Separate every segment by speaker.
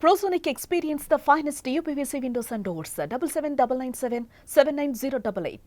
Speaker 1: Prosonic experience the finest UPVC windows and doors. 77997 79088.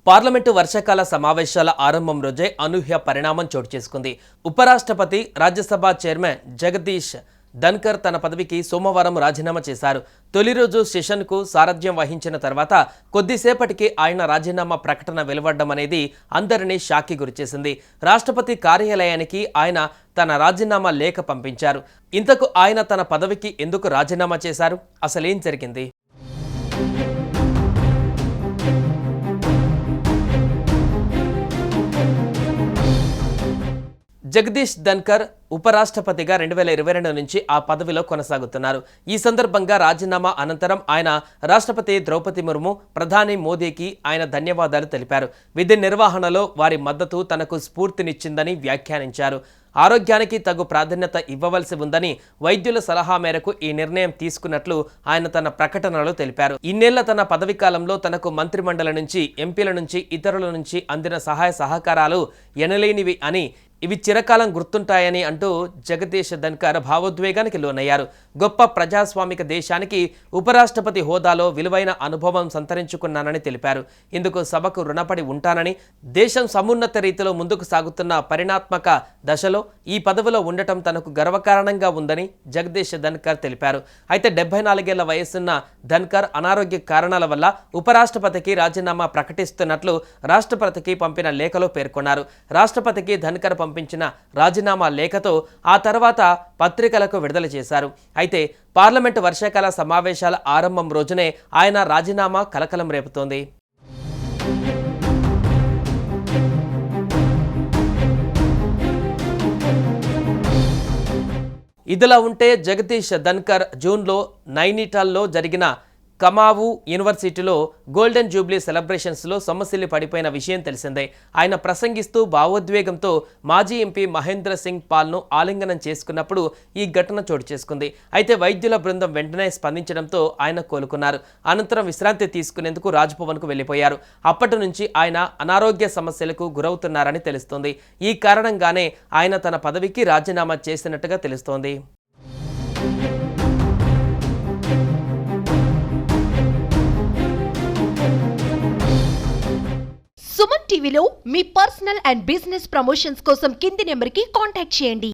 Speaker 2: Parliament వర్షాకాల సమావేశాల ఆరంభం రోజే అనూహ్య పరిణామం చోటు చేసుకుంది. ఉపరాష్ట్రపతి రాజ్యసభ చైర్మన్ జగదీష్ ధన్కర్ తన పదవికి సోమవారం రాజీనామా చేశారు. తొలి రోజు సెషన్కు సారథ్యం వహించిన తర్వాత కొద్దిసేపటికి ఆయన రాజీనామా ప్రకటన వెలువడడం అనేది అందరినీ షాక్కి గురిచేసింది. రాష్ట్రపతి కార్యాలయానికి ఆయన తన రాజీనామా లేఖ పంపించారు. ఇంతకు ఆయన తన పదవికి ఎందుకు రాజీనామా చేశారు? అసలేం జరిగింది? జగదీష్ ధన్కర్ ఉపరాష్ట్రపతిగా 2022 నుంచి ఆ పదవిలో కొనసాగుతున్నారు. ఈ సందర్భంగా రాజీనామా అనంతరం ఆయన రాష్ట్రపతి ద్రౌపది ముర్ము, ప్రధాని మోదీకి ఆయన ధన్యవాదాలు తెలిపారు. విధి నిర్వహణలో వారి మద్దతు తనకు స్ఫూర్తినిచ్చిందని వ్యాఖ్యానించారు. ఆరోగ్యానికి తగు ప్రాధాన్యత ఇవ్వవలసి ఉందని వైద్యుల సలహా మేరకు ఈ నిర్ణయం తీసుకున్నట్లు ఆయన తన ప్రకటనలో తెలిపారు. ఇన్నేళ్ల తన పదవి కాలంలో తనకు మంత్రిమండలి నుంచి, ఎంపీల నుంచి, ఇతరుల నుంచి అందిన సహాయ సహకారాలు ఎనలేనివి అని, ఇవి చిరకాలం గుర్తుంటాయని అంటూ జగదీష్ ధన్కర్ భావోద్వేగానికి లోనయ్యారు. గొప్ప ప్రజాస్వామిక దేశానికి ఉపరాష్ట్రపతి హోదాలో విలువైన అనుభవం సంతరించుకున్నానని తెలిపారు. ఇందుకు సభకు రుణపడి ఉంటానని, దేశం సమున్నత రీతిలో ముందుకు సాగుతున్న పరిణాత్మక దశలో ఈ పదవిలో ఉండటం తనకు గర్వకారణంగా ఉందని జగదీష్ ధన్కర్ తెలిపారు. అయితే 74 ఏళ్ల వయసున్న ధన్కర్ అనారోగ్య కారణాల వల్ల ఉపరాష్ట్రపతికి రాజీనామా ప్రకటిస్తున్నట్లు రాష్ట్రపతికి పంపిన లేఖలో పేర్కొన్నారు. రాష్ట్రపతికి ధన్కర్ పంపించిన రాజీనామా లేఖతో ఆ తర్వాత పత్రికలకు విడుదల చేశారు. అయితే పార్లమెంటు వర్షాకాల సమావేశాల ఆరంభం రోజునే ఆయన రాజీనామా కలకలం రేపుతోంది. ఇదిలా ఉంటే జగదీష్ ధన్కర్ జూన్లో నైనిటాల్లో జరిగిన కమావు యూనివర్సిటీలో గోల్డెన్ జూబ్లీ సెలబ్రేషన్స్లో సొమ్మసిల్లి పడిపోయిన విషయం తెలిసిందే. ఆయన ప్రసంగిస్తూ భావోద్వేగంతో మాజీ ఎంపీ మహేంద్ర సింగ్ పాల్ను ఆలింగనం చేసుకున్నప్పుడు ఈ ఘటన చోటు చేసుకుంది. అయితే వైద్యుల బృందం వెంటనే స్పందించడంతో ఆయన కోలుకున్నారు. అనంతరం విశ్రాంతి తీసుకునేందుకు రాజ్భవన్కు వెళ్లిపోయారు. అప్పటి నుంచి ఆయన అనారోగ్య సమస్యలకు గురవుతున్నారని తెలుస్తోంది. ఈ కారణంగానే ఆయన తన పదవికి రాజీనామా చేసినట్టుగా తెలుస్తోంది.
Speaker 3: సుమన్ టీవీలో మీ పర్సనల్ అండ్ బిజినెస్ ప్రమోషన్స్ కోసం కింది నెంబర్కి కాంటాక్ట్ చేయండి.